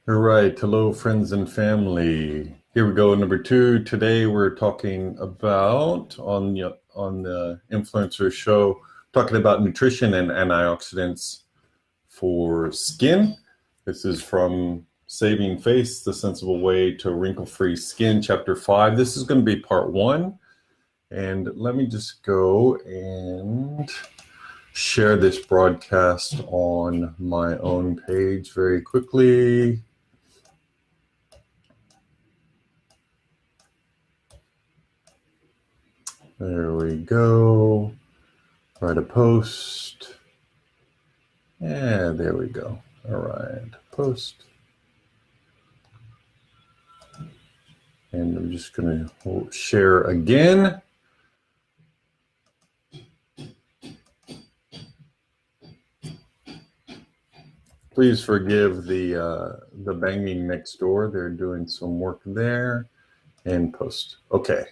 All right, hello friends and family. Here we go, number two. Today we're talking about on the influencer show, talking about nutrition and antioxidants for skin. This is from Saving Face: The Sensible Way to Wrinkle-Free Skin, Chapter 5. This is going to be part one. And let me just go and share this broadcast on my own page very quickly. There we go. Write a post. Yeah, there we go. All right, post. And I'm just going to share again. Please forgive the banging next door. They're doing some work there. And post. Okay.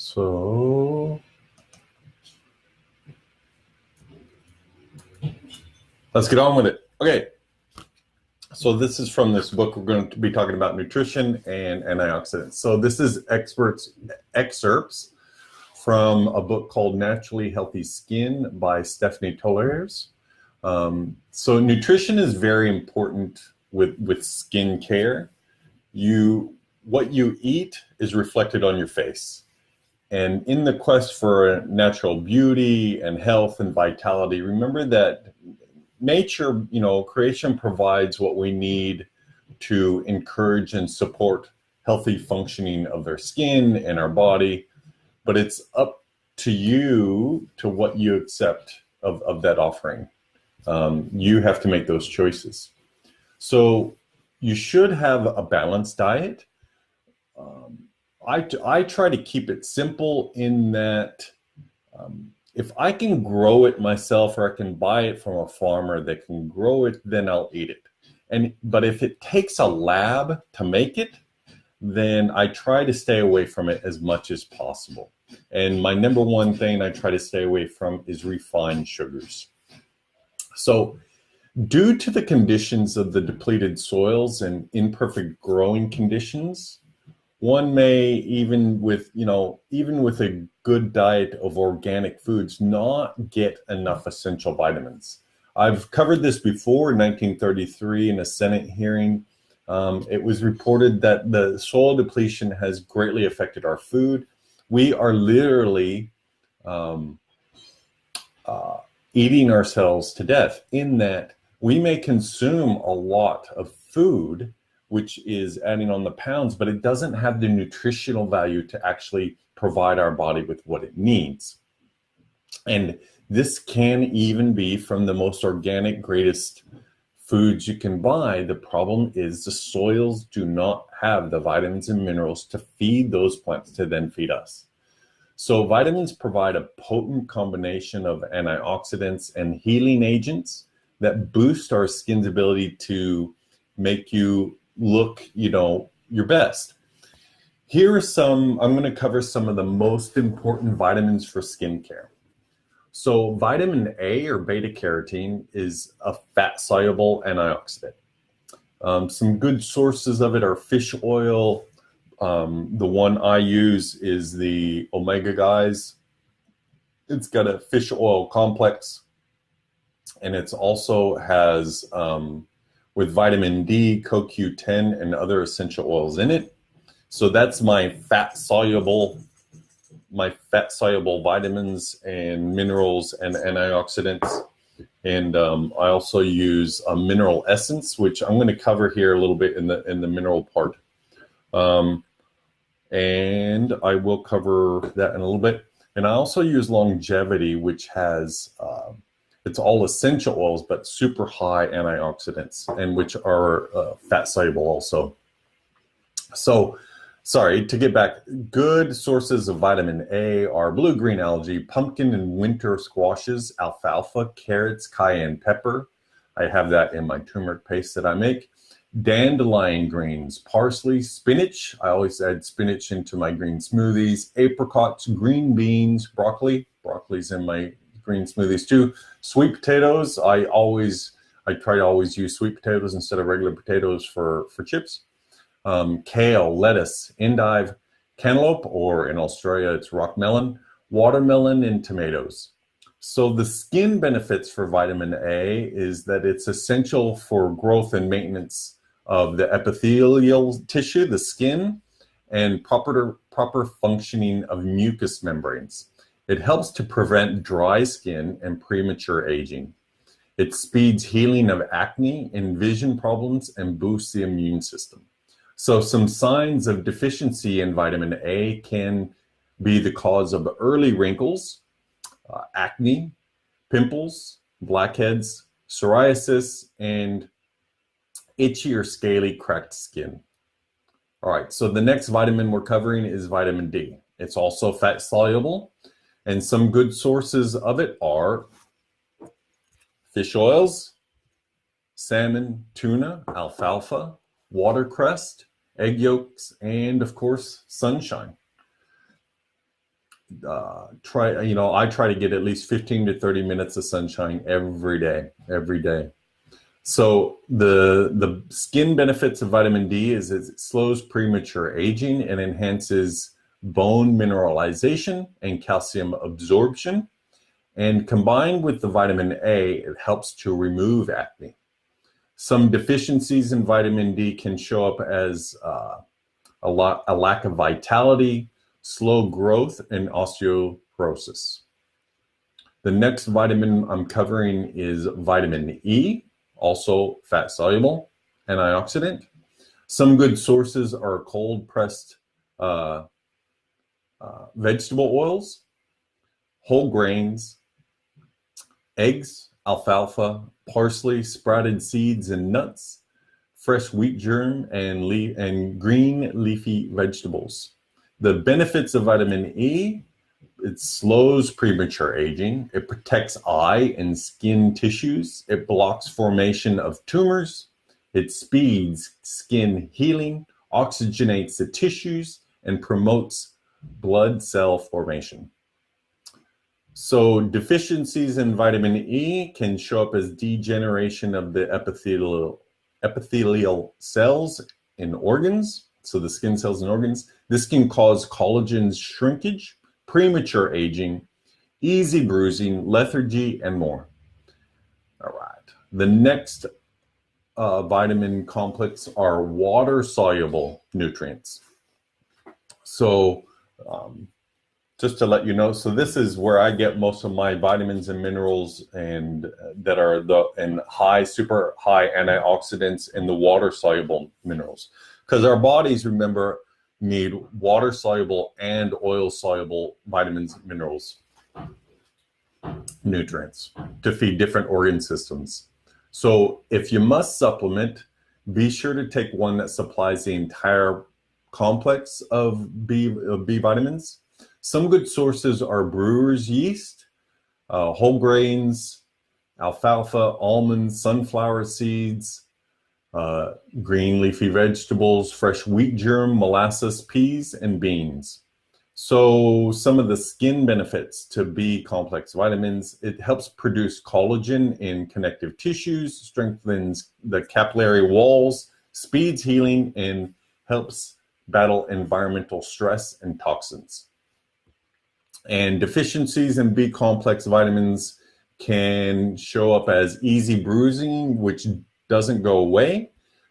So let's get on with it. Okay. So this is from this book. We're going to be talking about nutrition and antioxidants. So this is excerpts from a book called Naturally Healthy Skin by Stephanie Tollers. So nutrition is very important with skin care. What you eat is reflected on your face. And in the quest for natural beauty and health and vitality, remember that nature, creation provides what we need to encourage and support healthy functioning of their skin and our body. But it's up to you to what you accept of that offering. You have to make those choices. So you should have a balanced diet. I try to keep it simple in that if I can grow it myself or I can buy it from a farmer that can grow it, then I'll eat it. But if it takes a lab to make it, then I try to stay away from it as much as possible. And my number one thing I try to stay away from is refined sugars. So due to the conditions of the depleted soils and imperfect growing conditions, one may, even with a good diet of organic foods, not get enough essential vitamins. I've covered this before in 1933 in a Senate hearing. It was reported that the soil depletion has greatly affected our food. We are literally eating ourselves to death in that we may consume a lot of food, which is adding on the pounds, but it doesn't have the nutritional value to actually provide our body with what it needs. And this can even be from the most organic, greatest foods you can buy. The problem is the soils do not have the vitamins and minerals to feed those plants to then feed us. So vitamins provide a potent combination of antioxidants and healing agents that boost our skin's ability to make you look, your best. Here are I'm going to cover some of the most important vitamins for skincare. So vitamin A, or beta carotene, is a fat-soluble antioxidant. Some good sources of it are fish oil. The one I use is the Omega Guys. It's got a fish oil complex, and it's also has with vitamin D, CoQ10, and other essential oils in it. So that's my fat-soluble vitamins and minerals and antioxidants. And I also use a mineral essence, which I'm going to cover here a little bit in the mineral part. And I will cover that in a little bit. And I also use longevity, which has it's all essential oils, but super high antioxidants, and which are fat soluble also. So, sorry, to get back, good sources of vitamin A are blue-green algae, pumpkin and winter squashes, alfalfa, carrots, cayenne pepper. I have that in my turmeric paste that I make. Dandelion greens, parsley, spinach. I always add spinach into my green smoothies. Apricots, green beans, broccoli. Broccoli's in my green smoothies too. Sweet potatoes. I I try to always use sweet potatoes instead of regular potatoes for chips. Kale, lettuce, endive, cantaloupe, or in Australia it's rock melon, watermelon, and tomatoes. So the skin benefits for vitamin A is that it's essential for growth and maintenance of the epithelial tissue, the skin, and proper functioning of mucous membranes. It helps to prevent dry skin and premature aging. It speeds healing of acne and vision problems and boosts the immune system. So some signs of deficiency in vitamin A can be the cause of early wrinkles, acne, pimples, blackheads, psoriasis, and itchy or scaly cracked skin. All right, so the next vitamin we're covering is vitamin D. It's also fat soluble, and some good sources of it are fish oils, salmon, tuna, alfalfa, watercress, egg yolks, and of course, sunshine. I try to get at least 15 to 30 minutes of sunshine every day. So the skin benefits of vitamin D is it slows premature aging and enhances bone mineralization and calcium absorption. And combined with the vitamin A, it helps to remove acne. Some deficiencies in vitamin D can show up as a lack of vitality, slow growth, and osteoporosis. The next vitamin I'm covering is vitamin E, also fat soluble, antioxidant. Some good sources are cold pressed vegetable oils, whole grains, eggs, alfalfa, parsley, sprouted seeds and nuts, fresh wheat germ, and green leafy vegetables. The benefits of vitamin E: it slows premature aging, it protects eye and skin tissues, it blocks formation of tumors, it speeds skin healing, oxygenates the tissues, and promotes blood cell formation. So deficiencies in vitamin E can show up as degeneration of the epithelial cells in organs, so the skin cells and organs. This can cause collagen shrinkage, premature aging, easy bruising, lethargy, and more. All right. The next vitamin complex are water-soluble nutrients. So just to let you know, so this is where I get most of my vitamins and minerals, and that are super high antioxidants and the water-soluble minerals. Because our bodies, remember, need water-soluble and oil-soluble vitamins, minerals, nutrients to feed different organ systems. So if you must supplement, be sure to take one that supplies the entire complex of B vitamins. Some good sources are brewer's yeast, whole grains, alfalfa, almonds, sunflower seeds, green leafy vegetables, fresh wheat germ, molasses, peas, and beans. So some of the skin benefits to B complex vitamins: it helps produce collagen in connective tissues, strengthens the capillary walls, speeds healing, and helps battle environmental stress and toxins. And deficiencies in B complex vitamins can show up as easy bruising, which doesn't go away.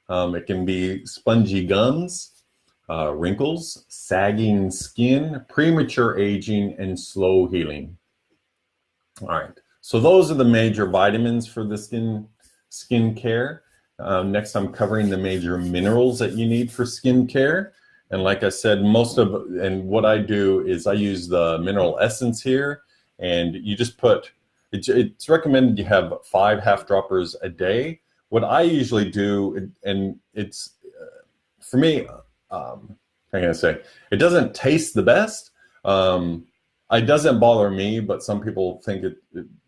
It can be spongy gums, wrinkles, sagging skin, premature aging, and slow healing. All right, so those are the major vitamins for the skin care. Next, I'm covering the major minerals that you need for skin care. And like I said, what I do is I use the mineral essence here, and you just put, it's recommended you have 5 half droppers a day. What I usually do, and it's, for me, I'm gonna say, it doesn't taste the best. It doesn't bother me, but some people think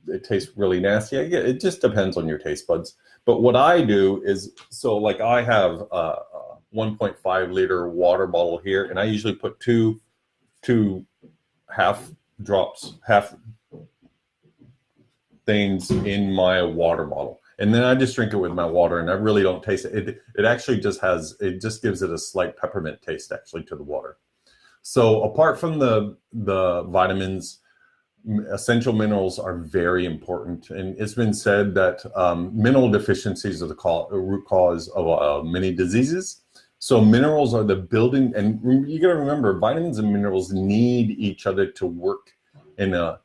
it tastes really nasty. It just depends on your taste buds. But what I do is, so like I have 1.5 liter water bottle here, and I usually put two half things in my water bottle. And then I just drink it with my water, and I really don't taste it. It actually just gives it a slight peppermint taste actually to the water. So apart from the vitamins, essential minerals are very important. And it's been said that mineral deficiencies are the root cause of many diseases. So minerals are the building, and you got to remember, vitamins and minerals need each other to work in a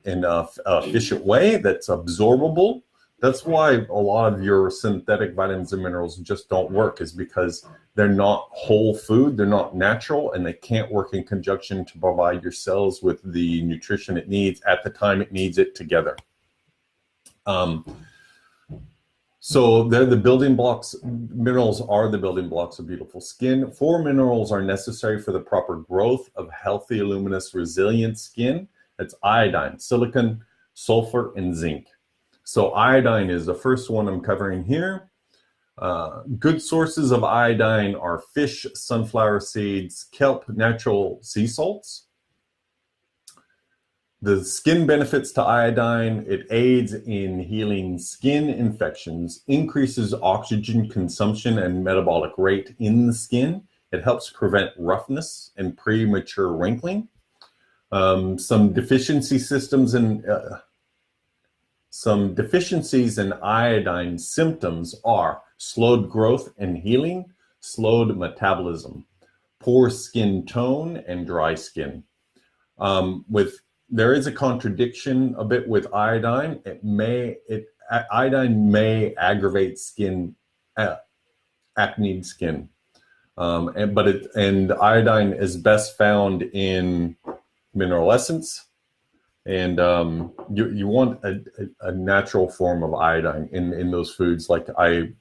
efficient way that's absorbable. That's why a lot of your synthetic vitamins and minerals just don't work, is because they're not whole food, they're not natural, and they can't work in conjunction to provide your cells with the nutrition it needs at the time it needs it together. So they're the building blocks. Minerals are the building blocks of beautiful skin. 4 minerals are necessary for the proper growth of healthy, luminous, resilient skin. That's iodine, silicon, sulfur, and zinc. So iodine is the first one I'm covering here. Good sources of iodine are fish, sunflower seeds, kelp, natural sea salts. The skin benefits to iodine: it aids in healing skin infections, increases oxygen consumption and metabolic rate in the skin. It helps prevent roughness and premature wrinkling. Some deficiencies in iodine symptoms are slowed growth and healing, slowed metabolism, poor skin tone, and dry skin. There is a contradiction a bit with iodine. Iodine may aggravate skin, acne skin, and iodine is best found in mineral essence, and you want a natural form of iodine in those foods, like I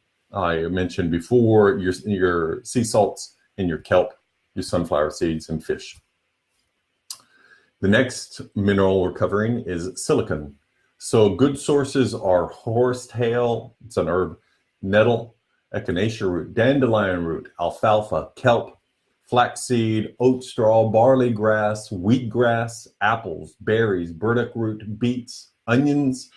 mentioned before, your sea salts and your kelp, your sunflower seeds, and fish. The next mineral we're covering is silicon. So good sources are horsetail, it's an herb, nettle, echinacea root, dandelion root, alfalfa, kelp, flaxseed, oat straw, barley grass, wheatgrass, apples, berries, burdock root, beets, onions,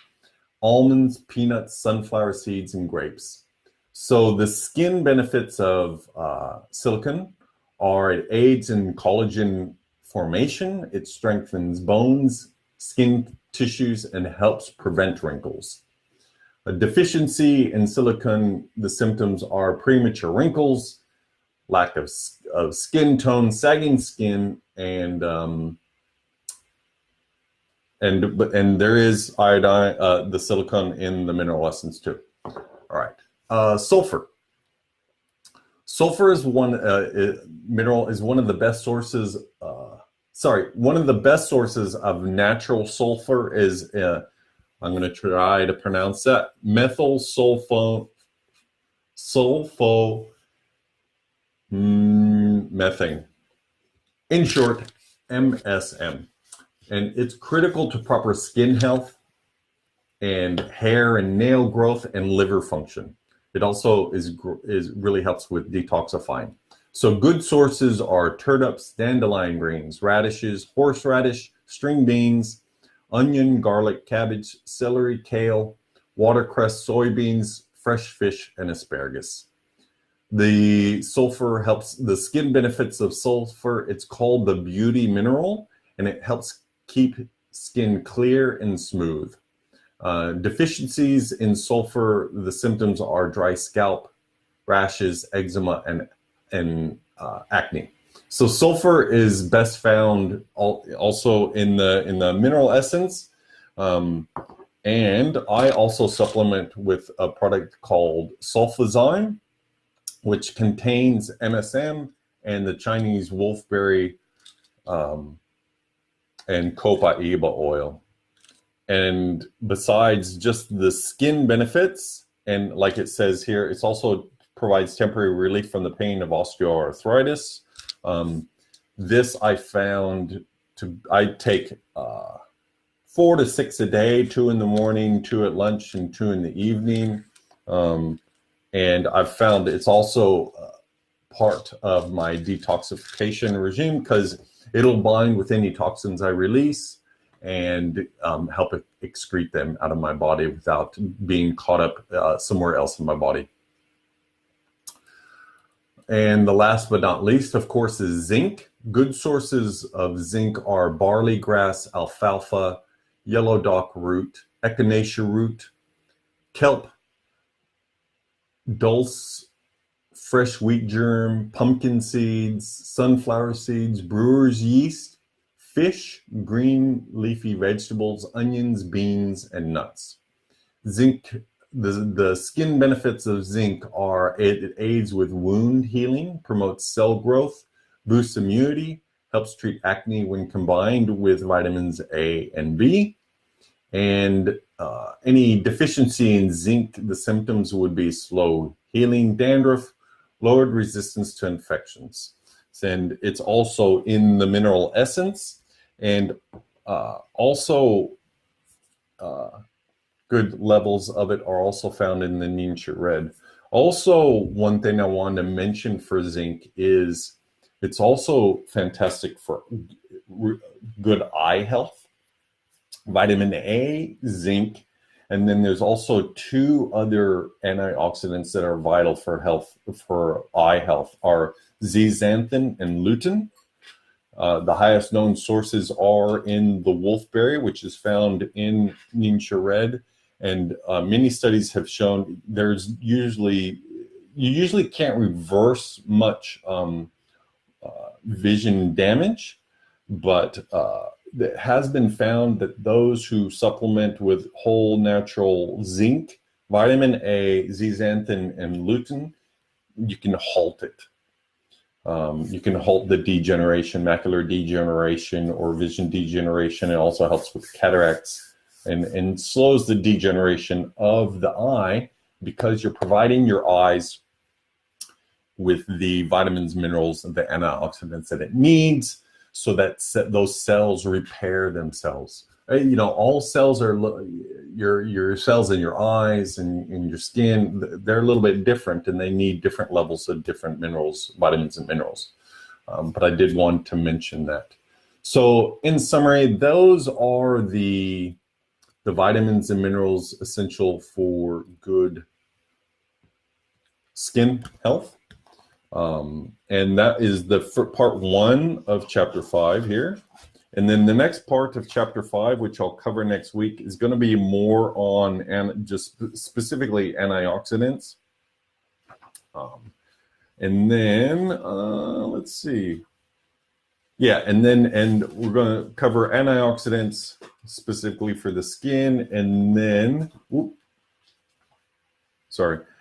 almonds, peanuts, sunflower seeds, and grapes. So the skin benefits of silicon are: it aids in collagen formation, it strengthens bones, skin tissues, and helps prevent wrinkles. A deficiency in silicon, the symptoms are premature wrinkles, lack of skin tone, sagging skin, and there is iodine, the silicon in the mineral essence too. All right, sulfur. Sulfur is one of the best sources. One of the best sources of natural sulfur is, I'm going to try to pronounce that, methyl sulfomethane. In short, MSM. And it's critical to proper skin health and hair and nail growth and liver function. It also really helps with detoxifying. So good sources are turnips, dandelion greens, radishes, horseradish, string beans, onion, garlic, cabbage, celery, kale, watercress, soybeans, fresh fish, and asparagus. The sulfur helps the skin benefits of sulfur. It's called the beauty mineral, and it helps keep skin clear and smooth. Deficiencies in sulfur, the symptoms are dry scalp, rashes, eczema, and acne. So sulfur is best found also in the mineral essence, and I also supplement with a product called sulfazyme, which contains MSM and the Chinese wolfberry and copaiba oil. And besides just the skin benefits, and like it says here, it's also provides temporary relief from the pain of osteoarthritis. This I found I take 4 to 6 a day, 2 in the morning, 2 at lunch, and 2 in the evening. And I've found it's also part of my detoxification regime, because it'll bind with any toxins I release, and help excrete them out of my body without being caught up somewhere else in my body. And the last but not least, of course, is zinc. Good sources of zinc are barley grass, alfalfa, yellow dock root, echinacea root, kelp, dulse, fresh wheat germ, pumpkin seeds, sunflower seeds, brewer's yeast, fish, green leafy vegetables, onions, beans, and nuts. Zinc, the skin benefits of zinc are it aids with wound healing, promotes cell growth, boosts immunity, helps treat acne when combined with vitamins A and B. And any deficiency in zinc, the symptoms would be slow healing, dandruff, lowered resistance to infections. And it's also in the mineral essence, and also good levels of it are also found in the Ningxia Red. Also, one thing I wanted to mention for zinc is it's also fantastic for good eye health. Vitamin A, zinc, and then there's also two other antioxidants that are vital for health, for eye health, are zeaxanthin and lutein. The highest known sources are in the wolfberry, which is found in Ningxia Red, and many studies have shown you usually can't reverse much vision damage, but it has been found that those who supplement with whole natural zinc, vitamin A, zeaxanthin, and lutein, you can halt it. You can halt the degeneration, macular degeneration, or vision degeneration. It also helps with cataracts and slows the degeneration of the eye, because you're providing your eyes with the vitamins, minerals, and the antioxidants that it needs, so that those cells repair themselves. You know, all cells are, your cells in your eyes and in your skin, they're a little bit different, and they need different levels of different minerals, vitamins and minerals. But I did want to mention that. So in summary, those are the vitamins and minerals essential for good skin health. And that is the part 1 of chapter 5 here. And then the next part of chapter 5, which I'll cover next week, is going to be more on just specifically antioxidants. And then let's see. Yeah, and we're going to cover antioxidants specifically for the skin, and then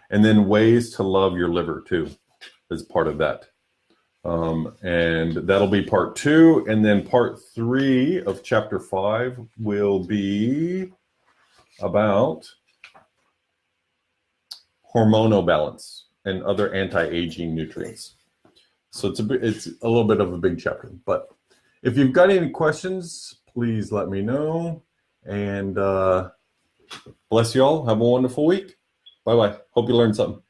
and then ways to love your liver too, as part of that. And that'll be part 2, and then part 3 of chapter 5 will be about hormonal balance and other anti-aging nutrients. So it's a little bit of a big chapter, but if you've got any questions, please let me know. And bless you all. Have a wonderful week. Bye-bye. Hope you learned something.